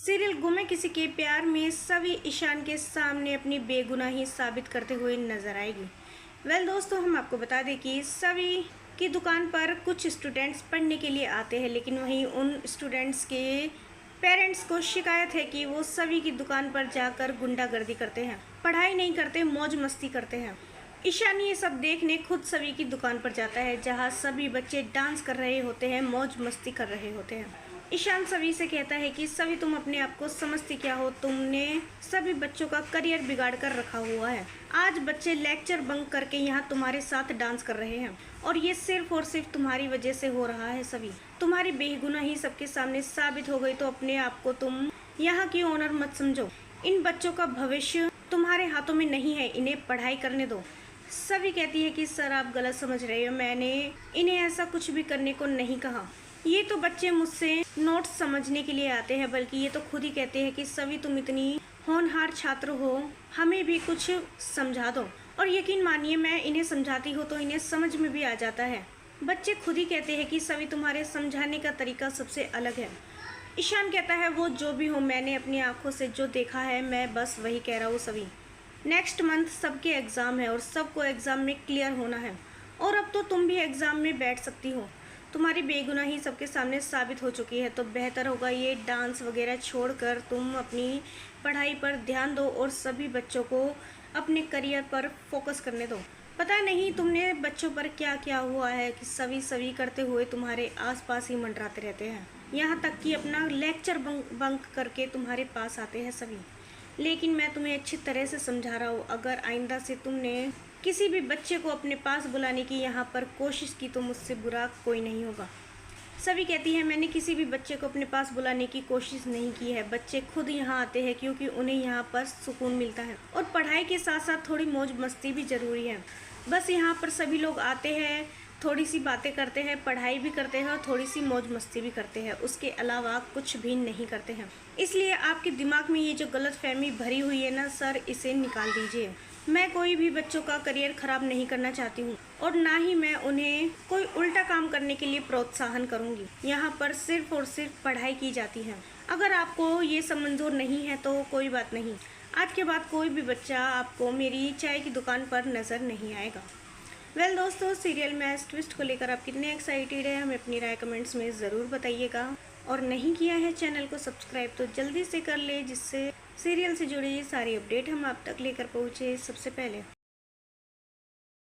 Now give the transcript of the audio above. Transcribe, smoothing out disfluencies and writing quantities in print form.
Serial गुम है किसी के प्यार में सभी ईशान के सामने अपनी बेगुनाही साबित करते हुए नजर आएगी। दोस्तों, हम आपको बता दें कि सभी की दुकान पर कुछ स्टूडेंट्स पढ़ने के लिए आते हैं, लेकिन वहीं उन स्टूडेंट्स के पेरेंट्स को शिकायत है कि वो सभी की दुकान पर जाकर गुंडागर्दी करते हैं, पढ़ाई नहीं करते, मौज मस्ती करते हैं। ईशान ये सब देखने खुद सभी की दुकान पर जाता है, जहाँ सभी बच्चे डांस कर रहे होते हैं, मौज मस्ती कर रहे होते हैं। ईशान सभी से कहता है कि सभी तुम अपने आप को समझती क्या हो, तुमने सभी बच्चों का करियर बिगाड़ कर रखा हुआ है। आज बच्चे लेक्चर बंक करके यहाँ तुम्हारे साथ डांस कर रहे हैं और ये सिर्फ और सिर्फ तुम्हारी वजह से हो रहा है। सभी तुम्हारी बेगुनाही सबके सामने साबित हो गई, तो अपने आप को तुम यहाँ की ओनर मत समझो। इन बच्चों का भविष्य तुम्हारे हाथों में नहीं है, इन्हें पढ़ाई करने दो। सभी कहती है कि सर आप गलत समझ रहे हो, मैंने इन्हें ऐसा कुछ भी करने को नहीं कहा। ये तो बच्चे मुझसे नोट्स समझने के लिए आते हैं, बल्कि ये तो खुद ही कहते हैं कि सभी तुम इतनी होनहार छात्र हो, हमें भी कुछ समझा दो। और यकीन मानिए, मैं इन्हें समझाती हूँ तो इन्हें समझ में भी आ जाता है। बच्चे खुद ही कहते हैं कि सभी तुम्हारे समझाने का तरीका सबसे अलग है। ईशान कहता है वो जो भी हो, मैंने अपनी आंखों से जो देखा है मैं बस वही कह रहा हूँ। सभी नेक्स्ट मंथ सबके एग्ज़ाम है और सबको एग्ज़ाम में क्लियर होना है, और अब तो तुम भी एग्ज़ाम में बैठ सकती हो। तुम्हारी बेगुनाही सबके सामने साबित हो चुकी है, तो बेहतर होगा ये डांस वगैरह छोड़कर तुम अपनी पढ़ाई पर ध्यान दो और सभी बच्चों को अपने करियर पर फोकस करने दो। पता नहीं तुमने बच्चों पर क्या क्या हुआ है कि सभी करते हुए तुम्हारे आसपास ही मंडराते रहते हैं, यहाँ तक कि अपना लेक्चर बंक करके तुम्हारे पास आते हैं सभी। लेकिन मैं तुम्हें अच्छी तरह से समझा रहा हूँ, अगर आइंदा से तुमने किसी भी बच्चे को अपने पास बुलाने की यहाँ पर कोशिश की तो मुझसे बुरा कोई नहीं होगा। सभी कहती है मैंने किसी भी बच्चे को अपने पास बुलाने की कोशिश नहीं की है, बच्चे खुद यहाँ आते हैं क्योंकि उन्हें यहाँ पर सुकून मिलता है और पढ़ाई के साथ साथ थोड़ी मौज मस्ती भी ज़रूरी है। बस यहाँ पर सभी लोग आते हैं, थोड़ी सी बातें करते हैं, पढ़ाई भी करते हैं और थोड़ी सी मौज मस्ती भी करते हैं, उसके अलावा कुछ भी नहीं करते हैं। इसलिए आपके दिमाग में ये जो गलतफहमी भरी हुई है ना सर, इसे निकाल दीजिए। मैं कोई भी बच्चों का करियर ख़राब नहीं करना चाहती हूँ और ना ही मैं उन्हें कोई उल्टा काम करने के लिए प्रोत्साहन करूँगी। यहाँ पर सिर्फ और सिर्फ पढ़ाई की जाती है। अगर आपको ये सब मंजूर नहीं है तो कोई बात नहीं, आज के बाद कोई भी बच्चा आपको मेरी चाय की दुकान पर नज़र नहीं आएगा। दोस्तों, सीरियल में इस ट्विस्ट को लेकर आप कितने एक्साइटेड हैं, हमें अपनी राय कमेंट्स में ज़रूर बताइएगा। और नहीं किया है चैनल को सब्सक्राइब तो जल्दी से कर ले, जिससे सीरियल से जुड़ी सारी अपडेट हम आप तक लेकर पहुँचे सबसे पहले।